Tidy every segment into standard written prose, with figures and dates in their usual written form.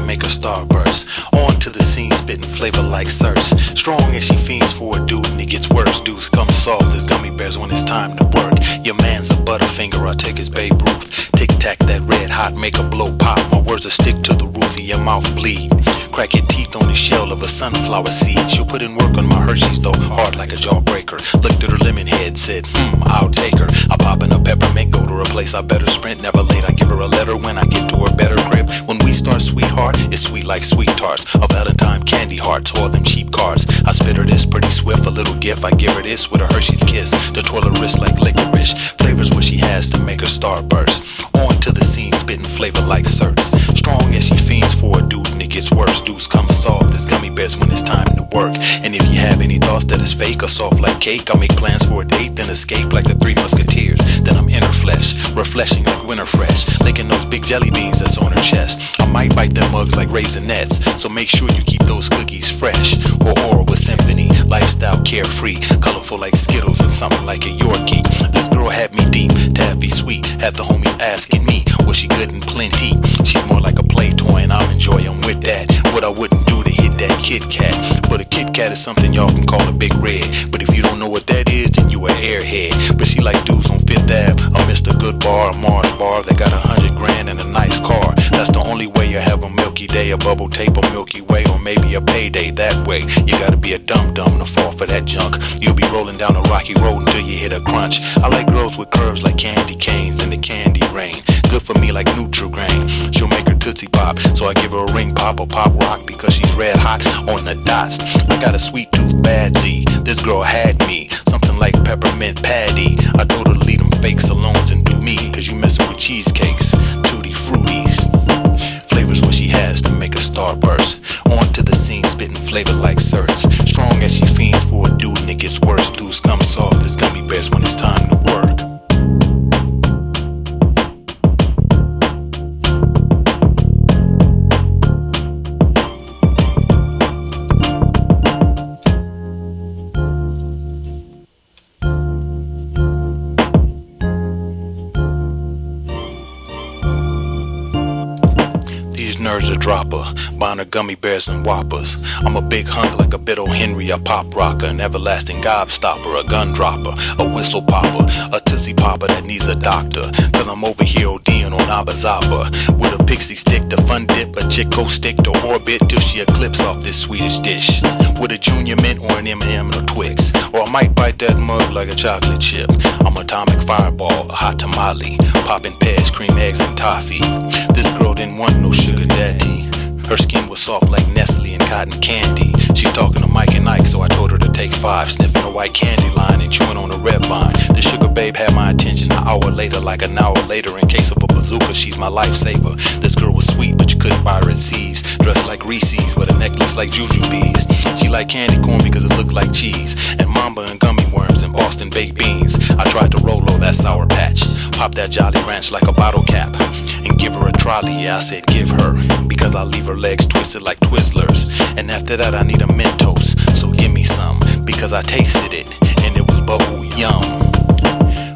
make her starburst. On to the scene, spitting flavor like certs. Strong as she fiends for a dude, and it gets worse. Dudes come soft as gummy bears when it's time to work. Your man's a butterfinger, I take his Babe Ruth. Tic-tac, that red hot, make her blow pop. My words will stick to the roof of your mouth bleed. Crack your teeth on the shell of a sunflower seed. She'll put in work on my Hershey's though, hard like a jawbreaker. Looked at her lemon head, said, I'll take her. I pop in a peppermint, go to her place, I better sprint. Never late, I give her a letter when I get to her better grip. When we start, sweetheart, it's sweet like sweet tarts. A Valentine candy hearts, all them cheap cards. I spit her this pretty swift, a little gift. I give her this with a Hershey's kiss. To twirl her wrist like licorice. Flavors what she has to make her star burst. On to the scene, spitting flavor like certs. Strong as she fiends for a dude, and it gets worse. Dudes come soft as gummy bears when it's time to work. And if you have any thoughts that is fake or soft like cake, I'll make plans for a date, then escape like the Three Musketeers. Then I'm in her flesh, refreshing like winter fresh, licking those big jelly beans that's on her chest. I might bite them mugs like Raisinets, so make sure you keep those cookies fresh. Or with symphony, lifestyle carefree, colorful like Skittles and something like a Yorkie. This girl had me deep, taffy sweet, had the homies asking me, was she good and plenty? She's more like a play toy and I'm enjoying with that. What I wouldn't do to hit that Kit Kat. But a Kit Kat is something y'all can call a Big Red. But if you don't know what that is, then you an airhead. But she like dudes on Fifth Ave, a Mr. Good Bar, a Mars bar that got 100 grand and a nice car. That's the only way you have a Milky Day, a bubble tape, a Milky Way, or maybe a payday. That way, you gotta be a dum-dum to fall for that junk. You'll be rolling down a rocky road until you hit a crunch. I like girls with curves like candy canes in the candy rain. Good for me like Nutri-Grain. She'll make her Tootsie Pop, so I give her a ring pop or pop rock because she's red hot on the dots. I got a sweet tooth badly. This girl had me, something like peppermint patty. I told her to leave them fake salons and do me, cause you messing with cheesecakes, tutti fruities. Flavors what she has to make a starburst. On to the scene, spitting flavor like certs. Strong as she fiends for a dude, and it gets worse. Dudes come soft as gummy bears when it's time to work. Nerds a dropper, buying her gummy bears and whoppers. I'm a big hunk like a bit O' Henry, a pop rocker, an everlasting gobstopper, a gun dropper, a whistle popper, a tootsie popper that needs a doctor. Cause I'm over here ODing on Abba with a pixie stick to fun dip, a Chico stick to orbit till she eclipse off this Swedish dish. With a Junior Mint or an M&M and a Twix, or I might bite that mug like a chocolate chip. I'm atomic fireball, a hot tamale, popping pears, cream eggs and toffee. This girl didn't want no sugar daddy. Her skin was soft like Nestle and cotton candy. She talking to Mike and Ike, so I told her to take 5, sniffing a white candy line and chewing on a red vine. The sugar babe had my attention an hour later, like an hour later. In case of a bazooka, she's my lifesaver. This girl was sweet, but you couldn't buy her at C's. Dressed like Reese's with a necklace like Juju bees. She liked candy corn because it looked like cheese, and Mamba and gummy worms and Boston baked beans. I tried to Rolo that Sour Patch, pop that Jolly Ranch like a bottle cap, and give her a trolley. Yeah, I said give her, because I leave her legs twisted like Twizzlers. And after that I need a Mentos, so give me some, because I tasted it and it was bubble yum.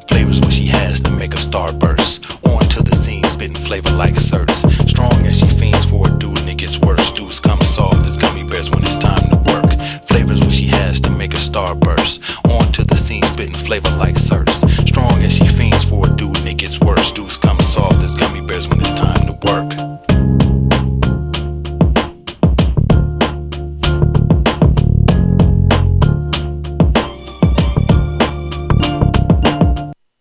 Flavors what she has to make a starburst. On to the scene, spitting flavor like certs. Strong as she fiends for a dude, and it gets worse. Dudes come soft as gummy bears when it's time to work. Flavors what she has to make a starburst. On to the scene, spitting flavor like certs. Strong as she fiends for a dude, and it gets worse. Dudes come soft as gummy bears when it's time to work.